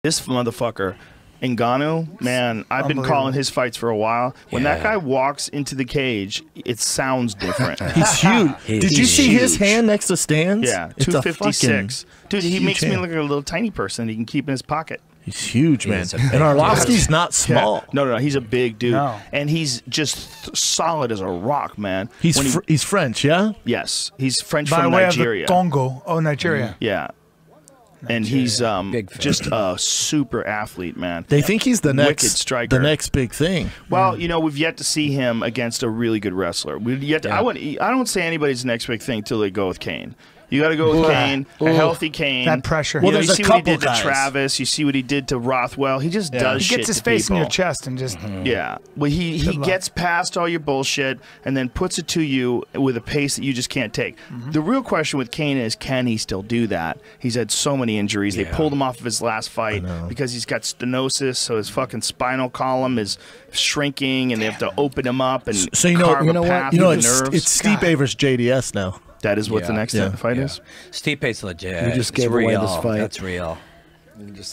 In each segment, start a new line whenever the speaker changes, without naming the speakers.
This motherfucker, Ngannou, man, I've been calling his fights for a while. When that guy walks into the cage, it sounds different.
He's huge. Did you see his hand next to Stan's?
Yeah, 256. Dude, he makes me look like a little tiny person that he can keep in his pocket.
He's huge, man. And Arlovski's not small.
Yeah. No, he's a big dude. No. And he's just solid as a rock, man.
He's French, yeah?
Yes. He's French
by
from
way
Nigeria.
Of the Congo. Oh, Nigeria.
Yeah. And he's just a super athlete, man.
They think he's the next
wicked striker.
The next big thing.
Well, you know, we've yet to see him against a really good wrestler. We've yet to, I don't say anybody's next big thing till they go with Kane. You got to go with Kane, a healthy Kane.
That pressure.
Well, you see what he did to Travis. You see what he did to Rothwell. He just does shit.
He gets his face in your chest and just.
Yeah. Well, he gets past all your bullshit and then puts it to you with a pace that you just can't take. The real question with Kane is, can he still do that? He's had so many injuries. They pulled him off of his last fight because he's got stenosis, so his fucking spinal column is shrinking, and they have to open him up and carve a path through the nerves.
It's Stipe versus JDS now.
That is what the next fight is?
Stipe's legit.
You just gave away this fight.
That's real.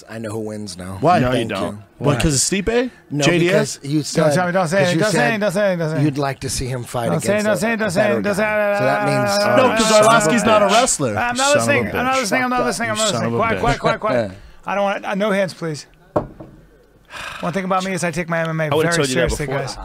I know who wins now.
Why?
No, you don't.
What, because of Stipe?
No,
JDS?
because you said...
Don't say it.
You'd like to see him fight
Don't say it.
So that means...
No, because Arlovski's not a wrestler.
I'm not listening. I'm not listening. Quiet. I don't want... No hands, please. One thing about me is I take my MMA very seriously, guys.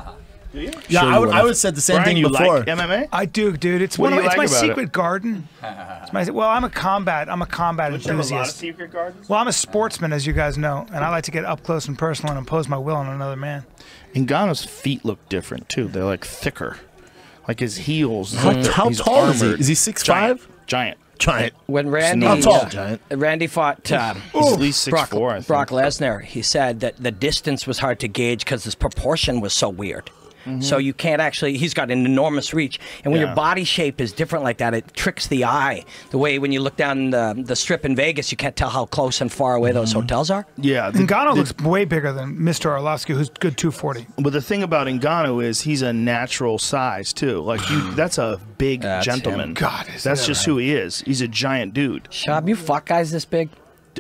Yeah, I would have said the same thing before.
Like MMA?
I do, dude. It's it's my secret garden. Well, I'm a combat enthusiast.
You have a lot of secret gardens?
Well, I'm a sportsman, as you guys know, and I like to get up close and personal and impose my will on another man.
Ngannou's feet look different too. They're like thicker, like his heels.
How tall is he? Is he 6'5"?
Giant.
When Randy, Randy fought
at least 6'4",
Brock Lesnar, he said that the distance was hard to gauge because his proportion was so weird. So you can't actually, he's got an enormous reach. And when your body shape is different like that, it tricks the eye. The way when you look down the strip in Vegas, you can't tell how close and far away those hotels are.
Yeah.
Ngannou looks way bigger than Mr. Arlovski, who's good 240.
But the thing about Ngannou is he's a natural size, too. Like, that's a big gentleman.
God,
that's just who he is. He's a giant dude.
Shab, you fuck guys this big?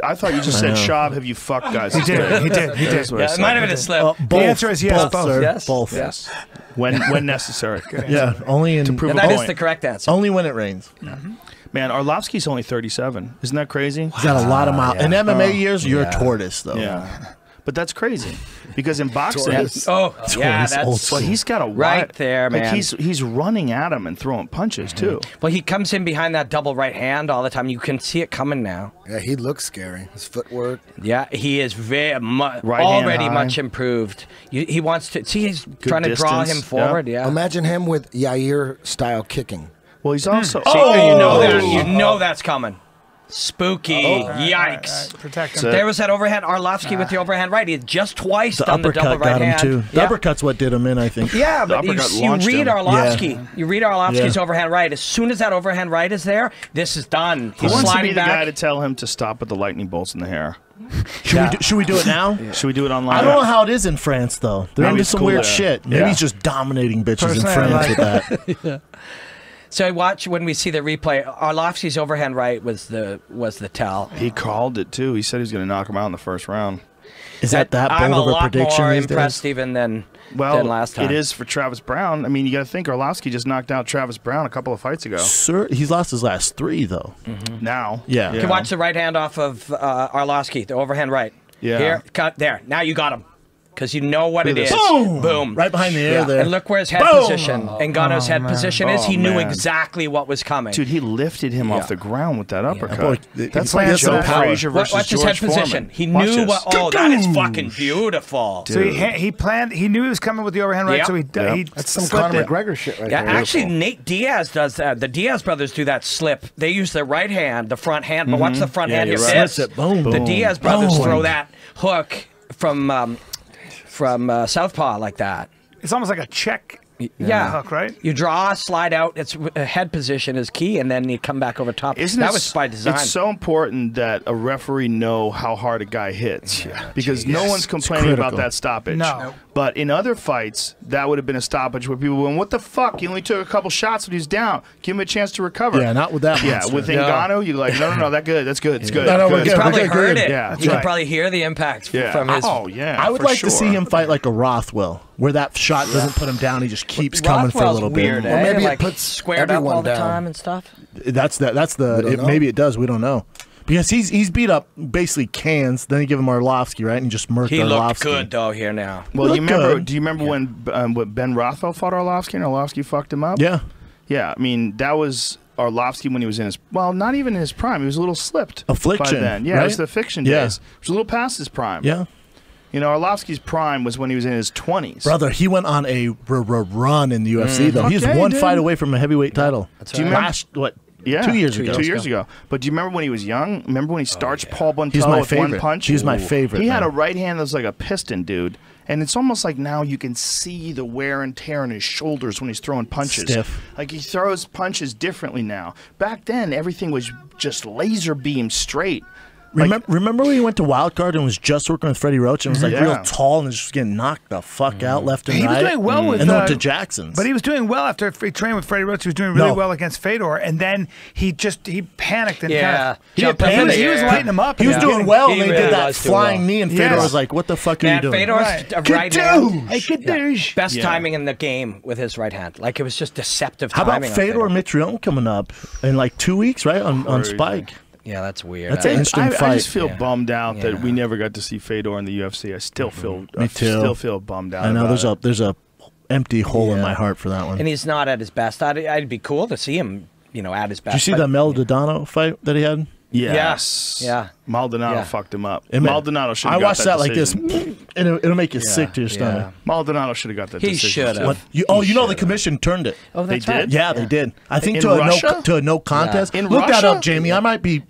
I thought you just said, Shab, have you fucked guys?
He did.
Yeah, it might have been a slip.
The answer is yes, both.
Yes.
Both.
Yes. When necessary.
Yeah, only in...
To prove
that is the correct answer.
Only when it rains.
Man, Arlovski's only 37. Isn't that crazy?
He's got a lot of miles. In MMA years, you're a tortoise, though.
Yeah. But that's crazy. Because in boxing...
That's
well, he's got a
right there, man.
Like he's running at him and throwing punches, too.
Well, he comes in behind that double right hand all the time. You can see it coming now.
Yeah, he looks scary. His footwork.
Yeah, he is already much improved. He wants to... See, he's trying to draw him forward,
Imagine him with Yair-style kicking.
Well, he's also...
You know that's coming. Spooky. Yikes.
Protect him.
There was that overhand. Arlovski with the overhand right. He had just twice done the double right hand.
Too. The uppercut's what did him in, I think.
Yeah, but you read Arlovski. Yeah. You read Arlovski's overhand right. As soon as that overhand right is there, this is done.
He wants to be the guy to tell him to stop with the lightning bolts in the hair.
Should we do it now?
Should we do it online?
I don't know how it is in France, though. They're into some weird shit. Maybe he's just dominating bitches in France with that.
So I watch when we see the replay. Arlovski's overhand right was the tell.
He called it too. He said he was going to knock him out in the first round.
Is that bold of a prediction?
I'm a lot more impressed even than last time.
It is for Travis Brown. I mean, you got to think Arlovski just knocked out Travis Brown a couple of fights ago.
Sir, he's lost his last 3 though.
Now,
yeah.
You can watch the right hand off of Arlovski, the overhand right.
Yeah.
Here, cut there. Now you got him. Because you know what it is.
Boom!
Boom.
Right behind the ear there.
And look where his head position, Ngannou's head position is. He knew exactly what was coming.
Dude, he lifted him off the ground with that uppercut.
Boy,
that's like Joe Frazier versus
Watch his head position. He knew what. Oh, that is fucking beautiful.
Dude. So he planned. He knew he was coming with the overhand right. So he
that's some Conor McGregor shit right there.
Actually, Nate Diaz does that. The Diaz brothers do that slip. They use their right hand, the front hand. But watch the front hand. The Diaz brothers throw that hook from Southpaw like that.
It's almost like a check hook, right?
You draw, slide out. It's head position is key, and then you come back over top. That was by design.
It's so important that a referee know how hard a guy hits, because no one's complaining about that stoppage.
No.
But in other fights, that would have been a stoppage where people went, "What the fuck? He only took a couple shots when he's down. Give him a chance to recover."
Yeah, not with that.
Yeah, with Ngannou, you're like, no, that's good. It's good.
You probably heard it.
Yeah,
you can probably hear the impact from his.
Oh yeah.
I would like to see him fight like a Rothwell, where that shot doesn't put him down. He just keeps coming for a little bit.
Weird,
or maybe
like
it puts
squared up all the time and stuff.
Maybe it does. We don't know. Because he's beat up basically cans. Then they give him Arlovski, right? And he just murked Arlovski. He looked
good though here now.
Well, do you remember when Ben Rothwell fought Arlovski and Arlovski fucked him up?
Yeah.
Yeah, I mean, that was Arlovski when he was in his, well, not even in his prime. He was a little slipped.
Affliction.
By then. Yeah,
right?
It was the fiction days. It was a little past his prime.
Yeah.
You know, Arlovski's prime was when he was in his 20s.
Brother, he went on a run in the UFC, though. He's one fight away from a heavyweight title.
Do you remember?
What?
Yeah,
2 years ago.
2 years ago. But do you remember when he was young? Remember when he starched Paul Buntel with one punch?
He's my favorite.
He had a right hand that was like a piston, dude. And it's almost like now you can see the wear and tear in his shoulders when he's throwing punches.
Stiff.
Like he throws punches differently now. Back then, everything was just laser beam straight.
Remember when he went to Wildcard and was just working with Freddie Roach and was like real tall and was just getting knocked the fuck out left and right?
He was doing well with...
And then went to Jackson's.
But he was doing well after he trained with Freddie Roach. He was doing really well against Fedor. And then he panicked and he was lighting him up.
He was doing well and they did that flying knee and Fedor was like, what the fuck are you doing?
Fedor's right hand. Best timing in the game with his right hand. Like it was just deceptive timing.
How about Fedor Mitrione coming up in like 2 weeks, right? On Spike.
Yeah, that's weird.
That's an interesting fight.
I just feel bummed out that we never got to see Fedor in the UFC. I still feel still feel bummed out.
I know there's a empty hole in my heart for that one.
And he's not at his best. I'd be cool to see him, at his best.
Did you see the Maldonado fight that he had?
Yes.
Yeah.
Maldonado fucked him up. Maldonado should have got that.
I watched that decision. Like this, and it'll make you sick to your stomach.
Maldonado should have got that decision.
He should have.
The commission turned it.
Oh,
they did?
Yeah, they did. I think
to
a no contest.
In
Look that
Russia?
up, Jamie. I might be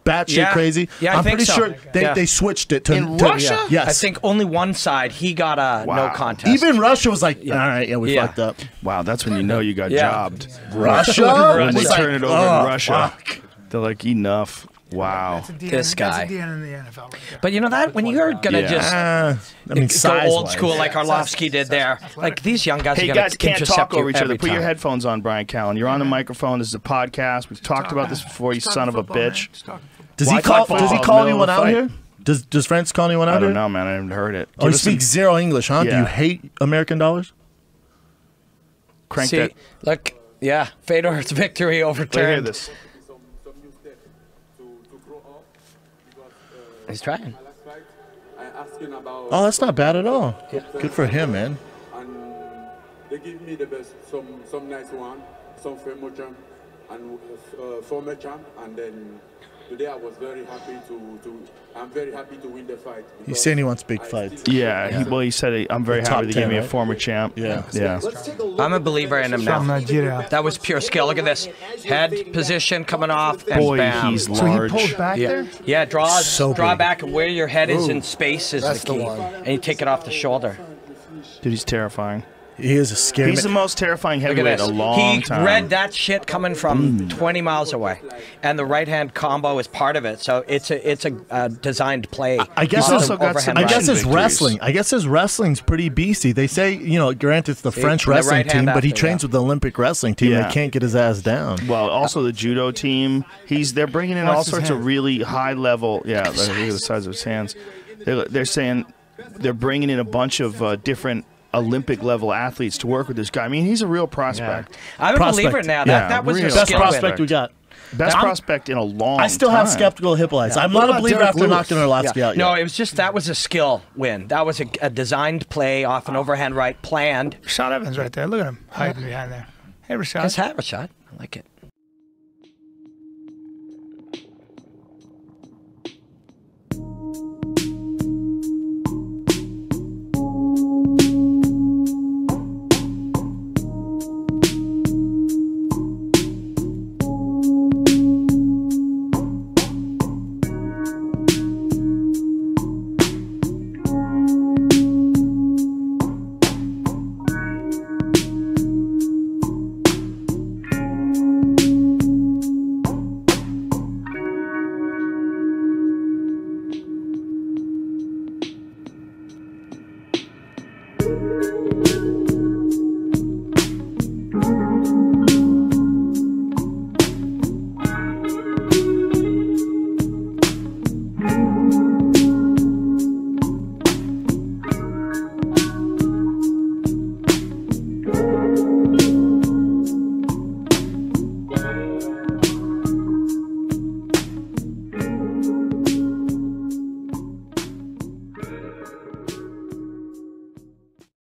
batshit crazy.
Yeah,
I'm pretty sure they switched it to
Russia.
Yes,
I think only one side he got a no contest.
Even Russia was like, all right, we fucked up.
Wow, that's when you know you got jobbed.
Russia
when they turn it over in Russia, they're like, enough. Wow,
this guy.
That's a DNA in the NFL. Right,
but you know that when you're gonna go old school like Arlovski did there, like these young guys.
Hey
are
guys, can't talk over each other. Put your
time.
headphones on, Brian Callen. You're on the microphone. This is a podcast. We've talked about this before. You son of a bitch.
Does he call anyone out here? Does France call anyone out here?
I don't know, man. I haven't heard it.
Oh, he speaks zero English, huh? Do you hate American dollars?
Crank that.
Look, Fedor's victory overturned.
Hear this.
He's trying.
Oh, that's not bad at all. Good for him, man.
And they give me the best, some nice one, some famous champ, and former champ, and then today I was very happy I'm very happy to win the fight.
He's saying he wants big fights.
Yeah. He said, I'm very happy they gave me a former champ.
Yeah.
I'm a believer in him now. That was pure skill. Look at this. Head position coming off. And
boy,
bam.
he's large.
So he pulls back there?
Yeah, draw back, and where your head is in space is the key. And you take it off the shoulder.
Dude, he's terrifying.
He is a scary.
He's the most terrifying heavyweight in a long time.
He read that shit coming from 20 miles away, and the right hand combo is part of it. So it's a designed play.
I guess
also got some.
I guess his wrestling. I guess his wrestling's pretty beastie. They say granted it's the French wrestling team, but he trains with the Olympic wrestling team. They can't get his ass down.
Well, also the judo team. They're bringing in all sorts of really high level. Yeah, look at the size of his hands. They're saying they're bringing in a bunch of different Olympic level athletes to work with this guy. I mean, he's a real prospect.
I'm a believer now. That was
real.
a
Best prospect we got.
Best prospect in a long time.
I still have skeptical hippo eyes. I'm not a believer after knocking Arlovski out.
No, it was just that was a skill win. That was a designed play off an overhand right planned.
Rashad Evans right there. Look at him hiding behind there. Hey, Rashad.
Nice hat, Rashad. I like it.